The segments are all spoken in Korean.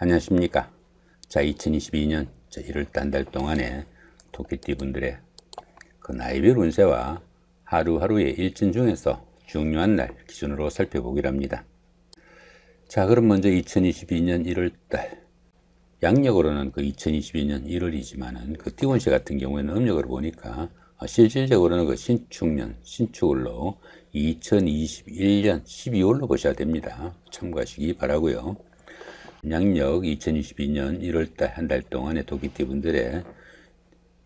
안녕하십니까. 자, 2022년 1월달 한 달 동안에 토끼띠 분들의 그 나이별 운세와 하루하루의 일진 중에서 중요한 날 기준으로 살펴보기로 합니다. 자, 그럼 먼저 2022년 1월달 양력으로는 그 2022년 1월이지만은 그 띠운세 같은 경우에는 음력으로 보니까 실질적으로는 그 신축년 신축월로 2021년 12월로 보셔야 됩니다. 참고하시기 바라고요. 양력 2022년 1월달 한 달 동안의 토끼띠 분들의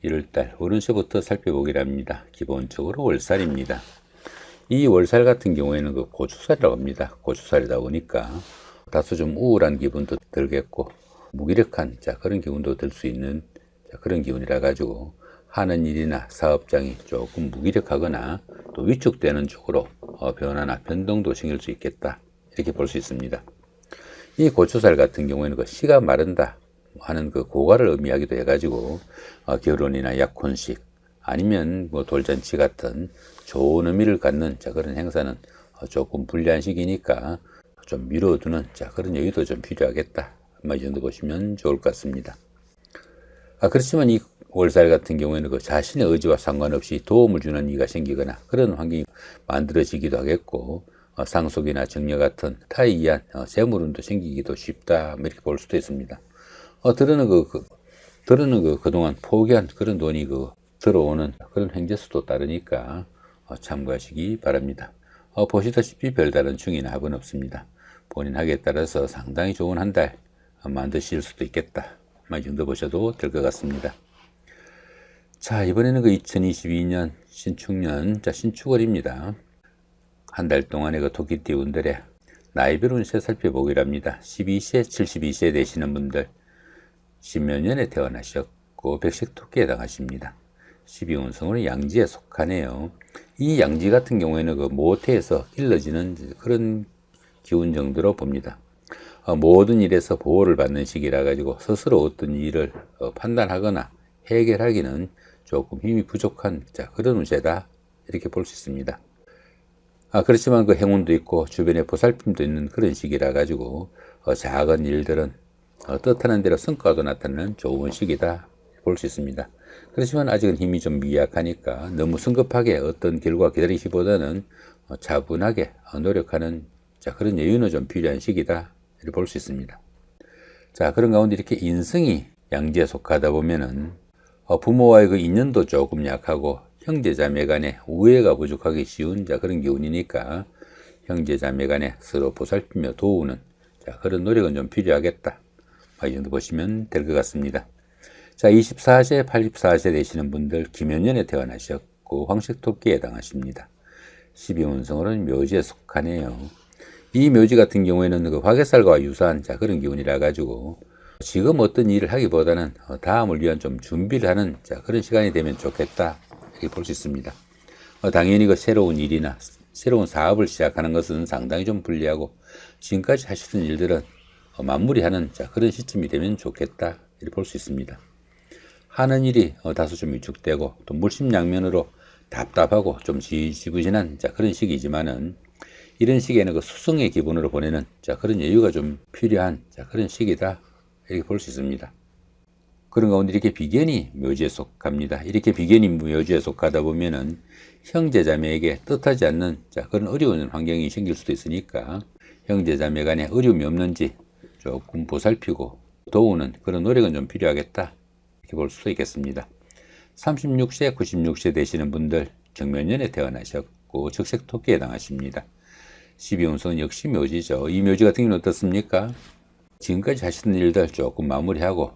1월달 월운세부터 살펴보기로 합니다. 기본적으로 월살입니다. 이 월살 같은 경우에는 그 고축살이라고 합니다. 고축살이다 보니까 다소 좀 우울한 기분도 들겠고 무기력한 그런 기분도 들 수 있는 그런 기분이라 가지고 하는 일이나 사업장이 조금 무기력하거나 또 위축되는 쪽으로 변화나 변동도 생길 수 있겠다, 이렇게 볼 수 있습니다. 이 고추살 같은 경우에는 그 씨가 마른다 하는 그 고가를 의미하기도 해가지고 결혼이나 약혼식 아니면 뭐 돌잔치 같은 좋은 의미를 갖는 그런 행사는 조금 불리한 시기니까 좀 미뤄두는 그런 여유도 좀 필요하겠다, 이 정도 보시면 좋을 것 같습니다. 그렇지만 이 월살 같은 경우에는 그 자신의 의지와 상관없이 도움을 주는 이가 생기거나 그런 환경이 만들어지기도 하겠고, 상속이나 정려 같은 타에 의한 재물운도 생기기도 쉽다, 이렇게 볼 수도 있습니다. 들어는 그동안 포기한 그런 돈이 들어오는 그런 행재수도 따르니까 참고하시기 바랍니다. 보시다시피 별다른 충이나 합은 없습니다. 본인 학에 따라서 상당히 좋은 한 달 만드실 수도 있겠다, 이 정도 보셔도 될 것 같습니다. 자, 이번에는 2022년 신축년 신축월입니다. 한 달 동안의 토끼띠 운들의 나이별 운세 살펴보기로 합니다. 12세, 72세 되시는 분들, 신묘년에 태어나셨고 백색토끼에 해당하십니다. 12운성으로 양지에 속하네요. 이 양지 같은 경우에는 모태에서 길러지는 그런 기운 정도로 봅니다. 모든 일에서 보호를 받는 시기라 가지고 스스로 어떤 일을 판단하거나 해결하기는 조금 힘이 부족한 그런 운세다, 이렇게 볼 수 있습니다. 그렇지만 행운도 있고 주변에 보살핌도 있는 그런 시기라 가지고 작은 일들은 뜻하는 대로 성과도 나타나는 좋은 시기다 볼 수 있습니다. 그렇지만 아직은 힘이 좀 미약하니까 너무 성급하게 어떤 결과 기다리기보다는 차분하게 노력하는 그런 여유는 좀 필요한 시기다, 이렇게 볼 수 있습니다. 자, 그런 가운데 이렇게 인성이 양지에 속하다 보면은 부모와의 인연도 조금 약하고 형제자매 간에 우애가 부족하기 쉬운 그런 기운이니까 형제자매 간에 서로 보살피며 도우는 그런 노력은 좀 필요하겠다, 이 정도 보시면 될 것 같습니다. 자, 24세, 84세 되시는 분들 김연년에 태어나셨고 황색토끼에 해당하십니다. 12운성으로는 묘지에 속하네요. 이 묘지 같은 경우에는 화개살과 유사한 그런 기운이라 가지고 지금 어떤 일을 하기보다는 다음을 위한 좀 준비를 하는 그런 시간이 되면 좋겠다, 이렇게 볼 수 있습니다. 당연히 새로운 일이나 새로운 사업을 시작하는 것은 상당히 좀 불리하고 지금까지 하시던 일들은 마무리하는 그런 시점이 되면 좋겠다, 이렇게 볼 수 있습니다. 하는 일이 다소 좀 위축되고 또 물심양면으로 답답하고 좀 지지부진한 그런 시기지만은 이런 시기에는 수성의 기분으로 보내는 그런 여유가 좀 필요한 그런 시기다, 이렇게 볼 수 있습니다. 그런 가운데 이렇게 비견이 묘지에 속합니다. 이렇게 비견이 묘지에 속하다 보면은 형제자매에게 뜻하지 않는 그런 어려운 환경이 생길 수도 있으니까 형제자매 간에 어려움이 없는지 조금 보살피고 도우는 그런 노력은 좀 필요하겠다, 이렇게 볼 수도 있겠습니다. 36세, 96세 되시는 분들 정묘년에 태어나셨고 적색토끼에 해당하십니다. 12운성은 역시 묘지죠. 이 묘지 같은 경우는 어떻습니까? 지금까지 하시던 일들 조금 마무리하고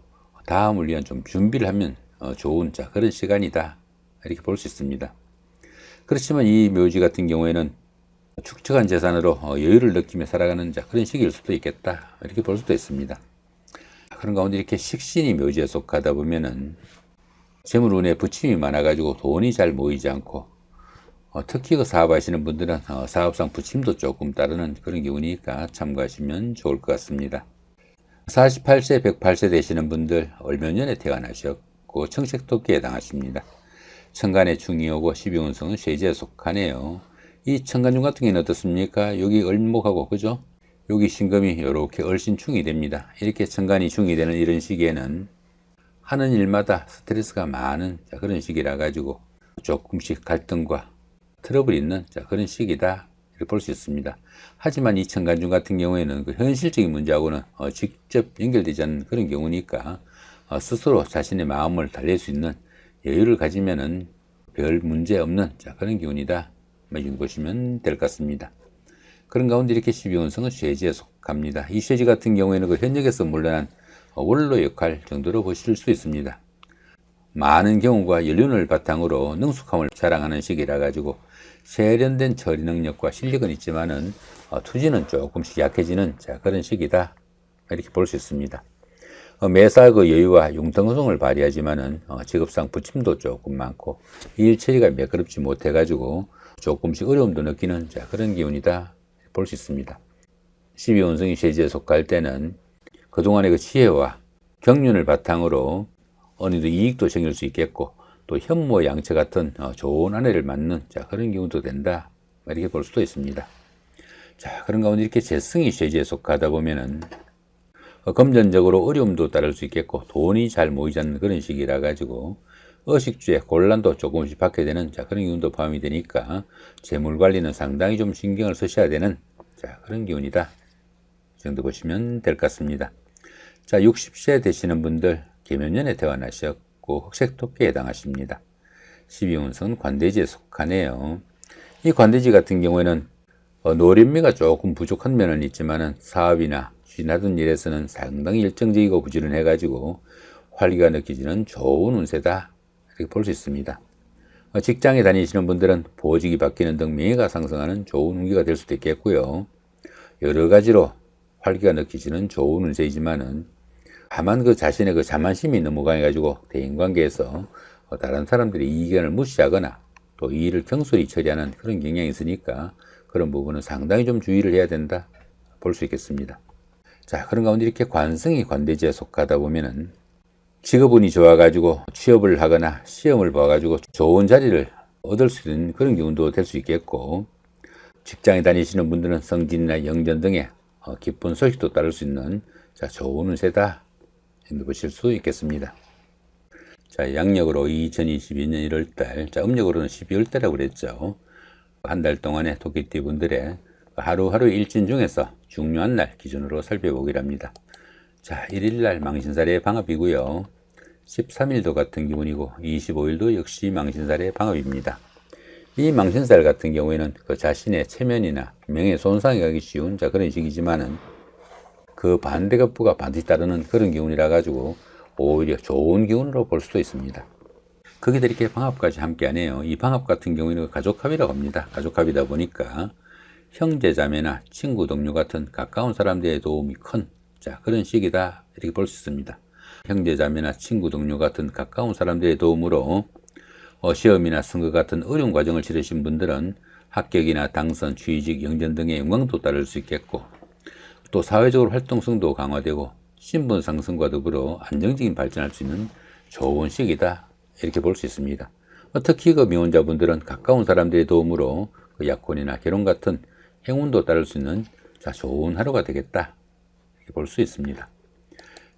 다음을 위한 좀 준비를 하면 좋은 그런 시간이다, 이렇게 볼 수 있습니다. 그렇지만 이 묘지 같은 경우에는 축적한 재산으로 여유를 느끼며 살아가는 그런 시기일 수도 있겠다, 이렇게 볼 수도 있습니다. 그런 가운데 이렇게 식신이 묘지에 속하다 보면은 재물운에 부침이 많아가지고 돈이 잘 모이지 않고 특히 사업하시는 분들은 사업상 부침도 조금 따르는 그런 기운이니까 참고하시면 좋을 것 같습니다. 48세, 108세 되시는 분들 을묘년에 태어나셨고 청색토끼에 해당하십니다. 천간의 중이 오고 12운성은 쇠지에 속하네요. 이 천간중 같은 경우는 어떻습니까? 여기 을목하고 그죠? 여기 신금이 이렇게 얼신충이 됩니다. 이렇게 천간이 중이 되는 이런 시기에는 하는 일마다 스트레스가 많은 그런 시기라 가지고 조금씩 갈등과 트러블이 있는 그런 시기다 이렇게 볼 수 있습니다. 하지만 이 천간중 같은 경우에는 그 현실적인 문제하고는 직접 연결되지 않는 그런 경우니까 스스로 자신의 마음을 달랠 수 있는 여유를 가지면은 별 문제 없는 그런 기운이다 이렇게 보시면 될 것 같습니다. 그런 가운데 이렇게 12운성은 쇠지에 속합니다. 이 쇠지 같은 경우에는 그 현역에서 물러난 원로 역할 정도로 보실 수 있습니다. 많은 경우가 연륜을 바탕으로 능숙함을 자랑하는 시기라 가지고 세련된 처리 능력과 실력은 있지만은 투지는 조금씩 약해지는 그런 시기다 이렇게 볼 수 있습니다. 매사 그 여유와 융통성을 발휘하지만은 직업상 부침도 조금 많고 일 처리가 매끄럽지 못해 가지고 조금씩 어려움도 느끼는 그런 기운이다 볼 수 있습니다. 12운성이 쇠지에 속할 때는 그동안의 그 지혜와 경륜을 바탕으로 어느 정도 이익도 챙길 수 있겠고 또 현모 양처 같은 좋은 아내를 만나는 그런 기운도 된다 이렇게 볼 수도 있습니다. 자, 그런 가운데 이렇게 재성이 쇠지에 속하다 보면은 금전적으로 어려움도 따를 수 있겠고 돈이 잘 모이지 않는 그런 시기라 가지고 의식주에 곤란도 조금씩 받게 되는 그런 기운도 포함이 되니까 재물 관리는 상당히 좀 신경을 쓰셔야 되는 그런 기운이다 이 정도 보시면 될 것 같습니다. 자, 60세 되시는 분들 계면년에 태어나셨고 흑색토끼에 해당하십니다. 12운성은 관대지에 속하네요. 이 관대지 같은 경우에는 노련미가 조금 부족한 면은 있지만은 사업이나 쥐나든 일에서는 상당히 열정적이고 부지런해 가지고 활기가 느껴지는 좋은 운세다 이렇게 볼 수 있습니다. 직장에 다니시는 분들은 보직이 바뀌는 등 명예가 상승하는 좋은 운기가 될 수도 있겠고요. 여러 가지로 활기가 느껴지는 좋은 운세이지만은 다만 그 자신의 그 자만심이 너무 강해가지고 대인관계에서 다른 사람들의 의견을 무시하거나 또 이 일을 경솔히 처리하는 그런 경향이 있으니까 그런 부분은 상당히 좀 주의를 해야 된다 볼 수 있겠습니다. 자, 그런 가운데 이렇게 관성이 관대지에 속하다 보면은 직업운이 좋아가지고 취업을 하거나 시험을 봐가지고 좋은 자리를 얻을 수 있는 그런 기운도 될 수 있겠고 직장에 다니시는 분들은 승진이나 영전 등의 기쁜 소식도 따를 수 있는 좋은 운세다 보실 수 있겠습니다. 자, 양력으로 2022년 1월달, 음력으로는 12월달이라고 그랬죠. 한 달 동안의 토끼띠 분들의 하루하루 일진 중에서 중요한 날 기준으로 살펴보기로 합니다. 자, 1일날 망신살의 방합이고요. 13일도 같은 기운이고 25일도 역시 망신살의 방합입니다. 이 망신살 같은 경우에는 그 자신의 체면이나 명예 손상이 가기 쉬운 그런 시기지만은 그 반대급부가 반드시 따르는 그런 기운이라 가지고 오히려 좋은 기운으로 볼 수도 있습니다. 거기다 이렇게 방합까지 함께 하네요. 이 방합 같은 경우에는 가족합이라고 합니다. 가족합이다 보니까 형제자매나 친구 동료 같은 가까운 사람들의 도움이 큰 그런 시기다 이렇게 볼 수 있습니다. 형제자매나 친구 동료 같은 가까운 사람들의 도움으로 시험이나 선거 같은 어려운 과정을 치르신 분들은 합격이나 당선, 취직, 영전 등의 영광도 따를 수 있겠고 또 사회적으로 활동성도 강화되고 신분 상승과 더불어 안정적인 발전할 수 있는 좋은 시기다 이렇게 볼 수 있습니다. 특히 그 미혼자분들은 가까운 사람들의 도움으로 그 약혼이나 결혼 같은 행운도 따를 수 있는 좋은 하루가 되겠다 이렇게 볼 수 있습니다.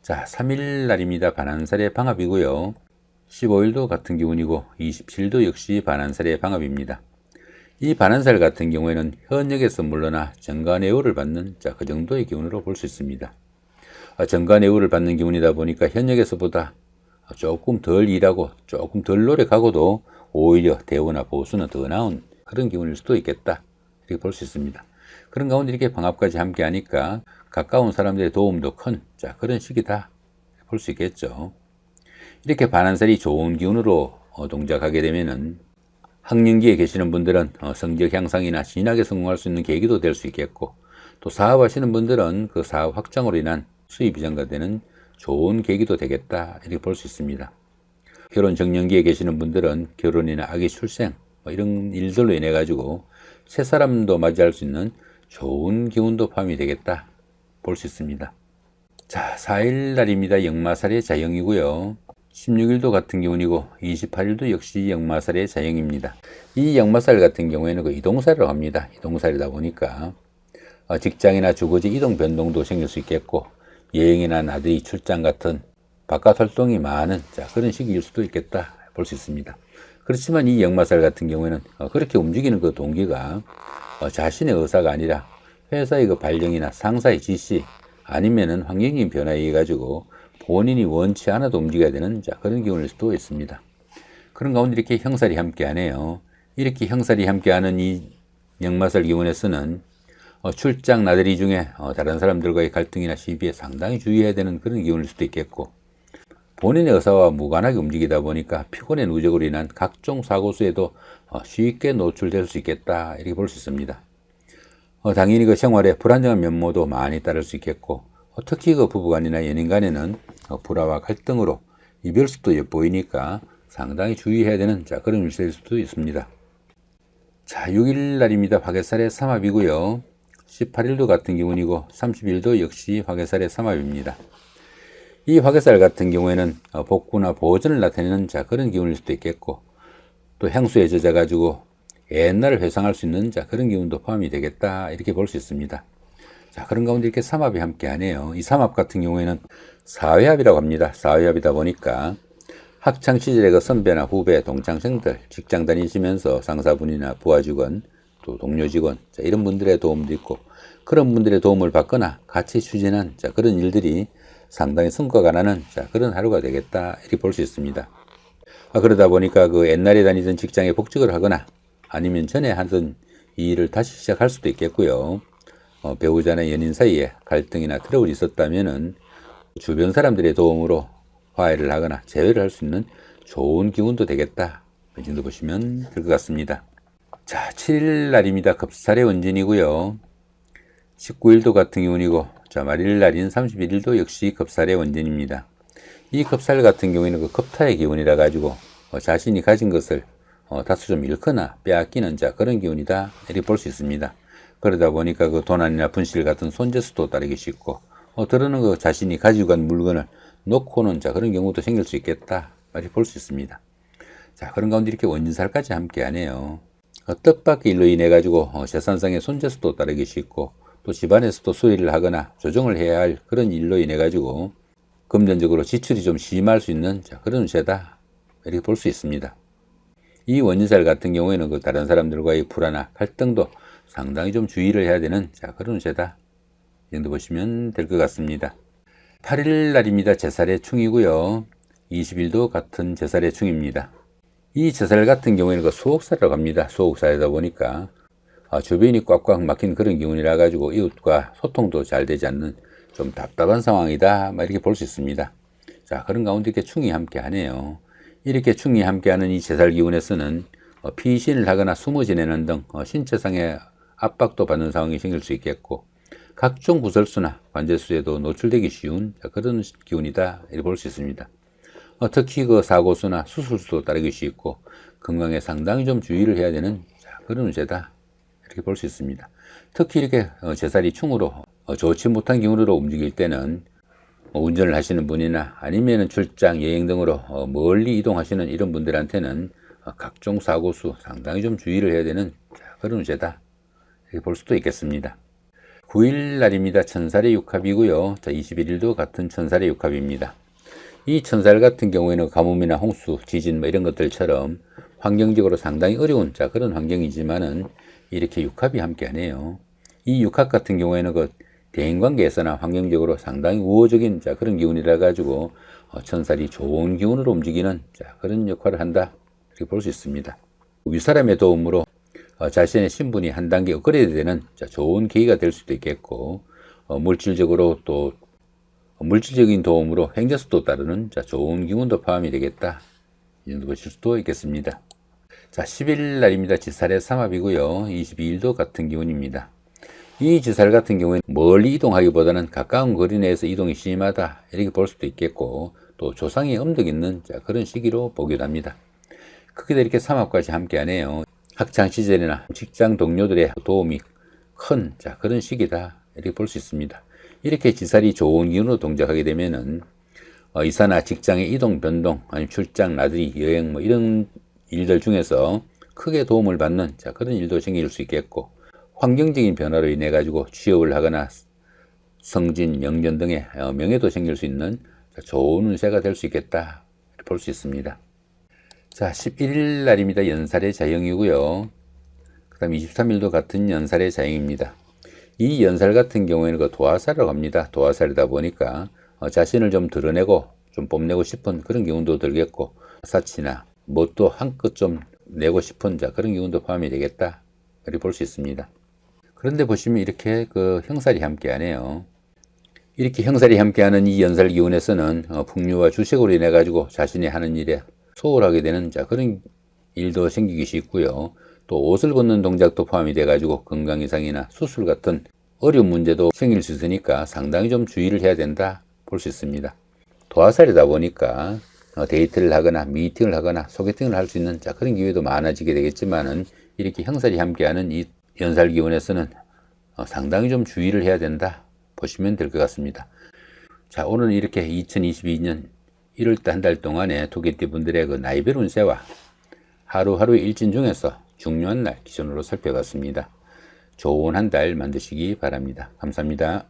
자, 3일 날입니다. 반한살의 방합이고요. 15일도 같은 기운이고 27일도 역시 반한살의 방합입니다. 이 반한살 같은 경우에는 현역에서 물러나 정관애우를 받는 그 정도의 기운으로 볼 수 있습니다. 정관애우를 받는 기운이다 보니까 현역에서보다 조금 덜 일하고 조금 덜 노력하고도 오히려 대우나 보수는 더 나은 그런 기운일 수도 있겠다 이렇게 볼 수 있습니다. 그런 가운데 이렇게 방합까지 함께 하니까 가까운 사람들의 도움도 큰 그런 시기다 볼 수 있겠죠. 이렇게 반한살이 좋은 기운으로 동작하게 되면은 학령기에 계시는 분들은 성적 향상이나 진학에 성공할 수 있는 계기도 될 수 있겠고 또 사업하시는 분들은 그 사업 확장으로 인한 수입이 증가되는 좋은 계기도 되겠다 이렇게 볼 수 있습니다. 결혼 정년기에 계시는 분들은 결혼이나 아기 출생 이런 일들로 인해 가지고 새 사람도 맞이할 수 있는 좋은 기운도 포함이 되겠다 볼 수 있습니다. 자, 4일 날입니다. 역마살의 자영이고요. 16일도 같은 기운이고 28일도 역시 역마살의 자영입니다. 이 역마살 같은 경우에는 그 이동살이라고 합니다. 이동살이다 보니까 직장이나 주거지 이동 변동도 생길 수 있겠고, 여행이나 나들이 출장 같은 바깥 활동이 많은 그런 시기일 수도 있겠다 볼 수 있습니다. 그렇지만 이 역마살 같은 경우에는 그렇게 움직이는 그 동기가 자신의 의사가 아니라 회사의 그 발령이나 상사의 지시 아니면은 환경적인 변화에 의해 가지고 본인이 원치 않아도 움직여야 되는 그런 기운일 수도 있습니다. 그런 가운데 이렇게 형살이 함께하네요. 이렇게 형살이 함께하는 이 역마살 기운에서는 출장 나들이 중에 다른 사람들과의 갈등이나 시비에 상당히 주의해야 되는 그런 기운일 수도 있겠고, 본인의 의사와 무관하게 움직이다 보니까 피곤의 누적으로 인한 각종 사고수에도 쉽게 노출될 수 있겠다 이렇게 볼 수 있습니다. 당연히 그 생활에 불안정한 면모도 많이 따를 수 있겠고, 특히 그 부부간이나 연인 간에는 불화와 갈등으로 이별수도 엿보이니까 상당히 주의해야 되는 그런 일세일 수도 있습니다. 자, 6일 날입니다. 화개살의 삼합이고요. 18일도 같은 기운이고 30일도 역시 화개살의 삼합입니다. 이 화개살 같은 경우에는 복구나 보전을 나타내는 그런 기운일 수도 있겠고, 또 향수에 젖어 가지고 옛날을 회상할 수 있는 그런 기운도 포함이 되겠다 이렇게 볼 수 있습니다. 자, 그런 가운데 이렇게 삼합이 함께하네요. 이 삼합 같은 경우에는 사회합이라고 합니다. 사회합이다 보니까 학창 시절의 그 선배나 후배, 동창생들, 직장 다니시면서 상사분이나 부하 직원, 또 동료 직원, 이런 분들의 도움도 있고, 그런 분들의 도움을 받거나 같이 추진한 그런 일들이 상당히 성과가 나는 그런 하루가 되겠다 이렇게 볼 수 있습니다. 그러다 보니까 그 옛날에 다니던 직장에 복직을 하거나 아니면 전에 하던 이 일을 다시 시작할 수도 있겠고요. 배우자나 연인 사이에 갈등이나 트러블이 있었다면은 주변 사람들의 도움으로 화해를 하거나 재회를 할 수 있는 좋은 기운도 되겠다. 이 정도 보시면 될 것 같습니다. 자, 7일 날입니다. 급살의 원진이고요. 19일도 같은 기운이고, 자, 말일 날인 31일도 역시 급살의 원진입니다. 이 급살 같은 경우에는 그 급타의 기운이라 가지고 자신이 가진 것을 다소 좀 잃거나 빼앗기는 그런 기운이다 이렇게 볼 수 있습니다. 그러다 보니까 그 도난이나 분실 같은 손재수도 따르기 쉽고, 들어는 그 자신이 가지고 간 물건을 놓고는 그런 경우도 생길 수 있겠다 이렇게 볼 수 있습니다. 자, 그런 가운데 이렇게 원진살까지 함께하네요. 뜻밖의 일로 인해 가지고 재산상의 손재수도 따르기 쉽고, 또 집안에서도 수리를 하거나 조정을 해야 할 그런 일로 인해 가지고 금전적으로 지출이 좀 심할 수 있는 그런 운세다 이렇게 볼 수 있습니다. 이 원진살 같은 경우에는 그 다른 사람들과의 불화나 갈등도 상당히 좀 주의를 해야 되는 그런 운세다 이 정도 보시면 될 것 같습니다. 8일 날입니다. 제살의 충이고요. 20일도 같은 제살의 충입니다. 이 제살 같은 경우에는 그 수옥살이라고 합니다. 수옥살이다 보니까 주변이 꽉꽉 막힌 그런 기운이라 가지고 이웃과 소통도 잘 되지 않는 좀 답답한 상황이다 이렇게 볼 수 있습니다. 자, 그런 가운데 이렇게 충이 함께 하네요. 이렇게 충이 함께 하는 이 제살 기운에서는 피신을 하거나 숨어 지내는 등 신체상의 압박도 받는 상황이 생길 수 있겠고, 각종 구설수나 관제수에도 노출되기 쉬운 그런 기운이다 이렇게 볼 수 있습니다. 특히 그 사고수나 수술수도 따르기 쉽고, 건강에 상당히 좀 주의를 해야 되는 그런 운세다 이렇게 볼 수 있습니다. 특히 이렇게 제살이 충으로 좋지 못한 기운으로 움직일 때는 운전을 하시는 분이나 아니면 출장, 여행 등으로 멀리 이동하시는 이런 분들한테는 각종 사고수 상당히 좀 주의를 해야 되는 그런 운세다 이렇게 볼 수도 있겠습니다. 9일 날입니다. 천살의 육합이고요. 자, 21일도 같은 천살의 육합입니다. 이 천살 같은 경우에는 가뭄이나 홍수, 지진 이런 것들처럼 환경적으로 상당히 어려운 그런 환경이지만은 이렇게 육합이 함께하네요. 이 육합 같은 경우에는 그 대인관계에서나 환경적으로 상당히 우호적인 그런 기운이라 가지고 천살이 좋은 기운으로 움직이는 그런 역할을 한다 이렇게 볼 수 있습니다. 윗사람의 도움으로 자신의 신분이 한 단계 업그레이드 되는 좋은 계기가 될 수도 있겠고, 물질적으로 또 물질적인 도움으로 행재수도 따르는 좋은 기운도 포함이 되겠다 이 정도 보실 수도 있겠습니다. 자, 10일 날입니다. 지살의 삼합이고요. 22일도 같은 기운입니다. 이 지살 같은 경우에는 멀리 이동하기보다는 가까운 거리 내에서 이동이 심하다 이렇게 볼 수도 있겠고, 또 조상이 엄덕 있는 그런 시기로 보기도 합니다. 크게도 이렇게 삼합까지 함께하네요. 학창 시절이나 직장 동료들의 도움이 큰 그런 시기다 이렇게 볼 수 있습니다. 이렇게 지살이 좋은 기운으로 동작하게 되면은 이사나 직장의 이동 변동, 아니면 출장, 나들이, 여행 이런 일들 중에서 크게 도움을 받는 그런 일도 생길 수 있겠고, 환경적인 변화로 인해 가지고 취업을 하거나 성진, 명전 등의 명예도 생길 수 있는 좋은 운세가 될 수 있겠다 볼 수 있습니다. 자, 11일 날입니다. 연살의 자영이고요. 그 다음 23일도 같은 연살의 자영입니다. 이 연살 같은 경우에는 그 도화살이라고 합니다. 도화살이다 보니까 자신을 좀 드러내고 좀 뽐내고 싶은 그런 기운도 들겠고, 사치나 뭣도 한껏 좀 내고 싶은 그런 기운도 포함이 되겠다 이렇게 볼 수 있습니다. 그런데 보시면 이렇게 그 형살이 함께하네요. 이렇게 형살이 함께하는 이 연살 기운에서는 풍류와 주식으로 인해 가지고 자신이 하는 일에 소홀하게 되는 그런 일도 생기기 쉽고요. 또 옷을 벗는 동작도 포함이 돼 가지고 건강 이상이나 수술 같은 어려운 문제도 생길 수 있으니까 상당히 좀 주의를 해야 된다 볼 수 있습니다. 도화살이다 보니까 데이트를 하거나 미팅을 하거나 소개팅을 할 수 있는 그런 기회도 많아지게 되겠지만은, 이렇게 형살이 함께하는 이 연살 기운에서는 상당히 좀 주의를 해야 된다 보시면 될 것 같습니다. 자, 오늘은 이렇게 2022년 1월달 한 달 동안에 토끼띠 분들의 그 나이별 운세와 하루하루 일진 중에서 중요한 날 기준으로 살펴봤습니다. 좋은 한 달 만드시기 바랍니다. 감사합니다.